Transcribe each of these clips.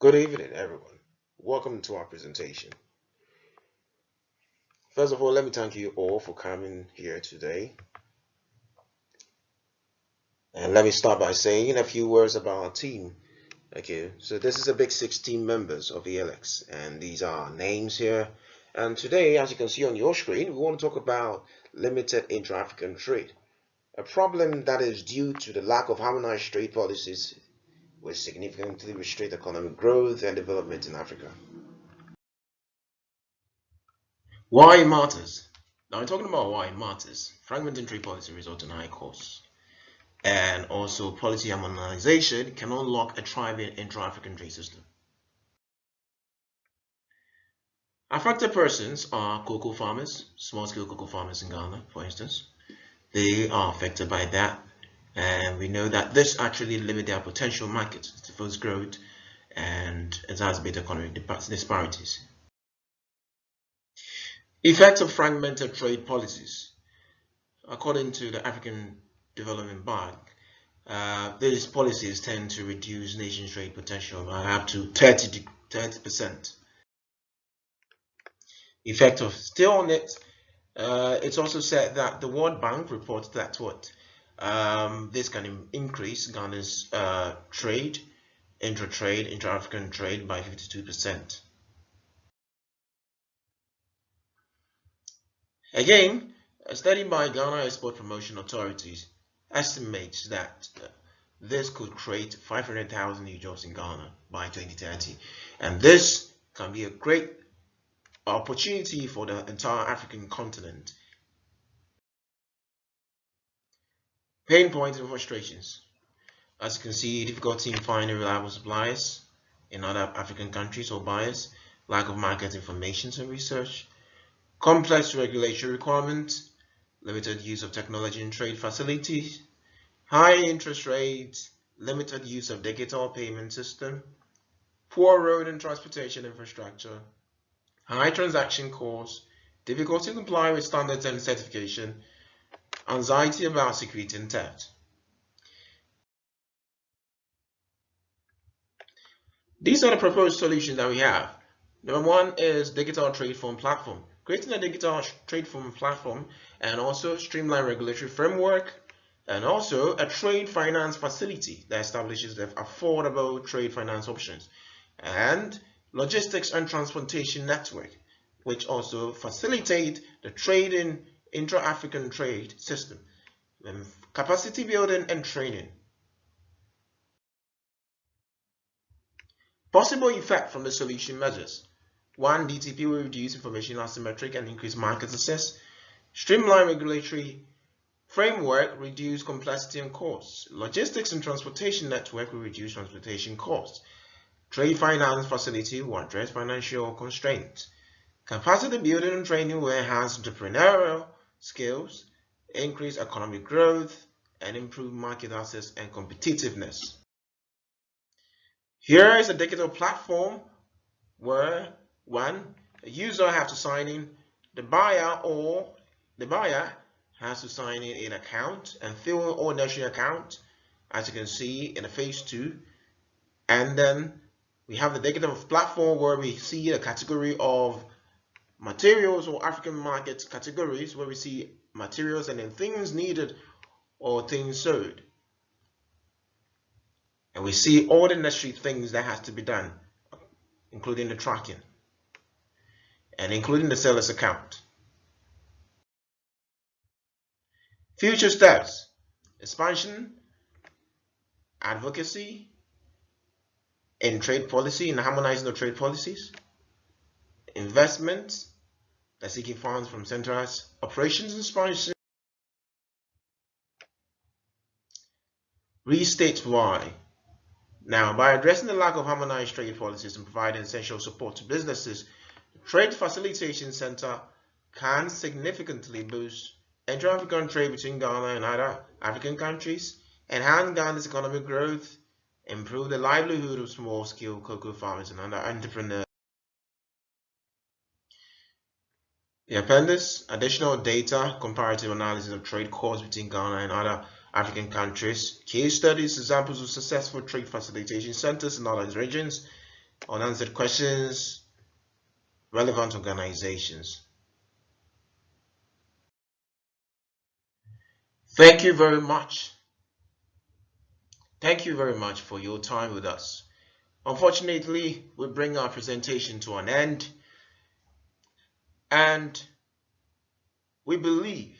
Good evening, everyone. Welcome to our presentation. First of all, let me thank you all for coming here today. And let me start by saying a few words about our team. Okay, so this is a big 16 members of ELX, and these are our names here. And today, as you can see on your screen, we want to talk about limited intra-African trade, a problem that is due to the lack of harmonized trade policies which significantly restrict economic growth and development in Africa. Why it matters? Now we're talking about why it matters. Fragmented trade policy results in high costs. And also policy harmonization can unlock a thriving intra-African trade system. Affected persons are cocoa farmers, small-scale cocoa farmers in Ghana, for instance. They are affected by that. And we know that this actually limits their potential markets, stifles growth, and exacerbates economic disparities. Effects of fragmented trade policies. According to the African Development Bank, these policies tend to reduce nation trade potential by up to 30%. Effect of still on it, it's also said that the World Bank reports that this can increase Ghana's trade, intra-African trade by 52%. Again, a study by Ghana Export Promotion Authorities estimates that this could create 500,000 new jobs in Ghana by 2030, and this can be a great opportunity for the entire African continent. Pain points and frustrations. As you can see, difficulty in finding reliable suppliers in other African countries or buyers, lack of market information and research, complex regulatory requirements, limited use of technology and trade facilities, high interest rates, limited use of digital payment system, poor road and transportation infrastructure, high transaction costs, difficulty to comply with standards and certification, anxiety about security and theft. These are the proposed solutions that we have. Number one is digital trade form platform. Creating a digital trade form platform and also streamline regulatory framework, and also a trade finance facility that establishes the affordable trade finance options, and logistics and transportation network, which also facilitate the trading intra-African trade system, and capacity building and training. Possible effect from the solution measures. 1. DTP will reduce information asymmetry and increase market access. Streamline regulatory framework, reduce complexity and costs. Logistics and transportation network will reduce transportation costs. Trade finance facility will address financial constraints. Capacity building and training will enhance entrepreneurial skills, increase economic growth, and improve market access and competitiveness. Here is a digital platform where a user has to sign in, the buyer has to sign in an account and fill all necessary account, as you can see in the phase 2. And then we have the digital platform where we see a category of materials or African market categories, where we see materials and then things needed or things sold. And we see all the necessary things that has to be done, including the tracking and including the seller's account. Future steps: expansion, advocacy in trade policy, in harmonizing the trade policies, investment, that's seeking funds from centralized operations and sponsorship. Restate why. Now, by addressing the lack of harmonized trade policies and providing essential support to businesses, the Trade Facilitation Center can significantly boost intra-African trade between Ghana and other African countries, enhance Ghana's economic growth, improve the livelihood of small-scale cocoa farmers and other entrepreneurs. The appendix: additional data, comparative analysis of trade costs between Ghana and other African countries, case studies, examples of successful trade facilitation centers in other regions, unanswered questions, relevant organizations. Thank you very much. Thank you very much for your time with us. Unfortunately, we bring our presentation to an end, and we believe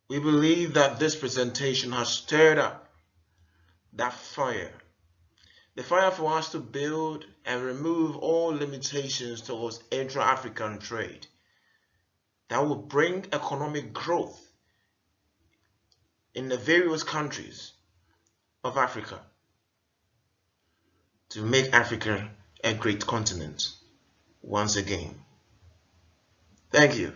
that this presentation has stirred up that fire, the fire for us to build and remove all limitations towards intra-African trade that will bring economic growth in the various countries of Africa to make Africa a great continent once again. Thank you.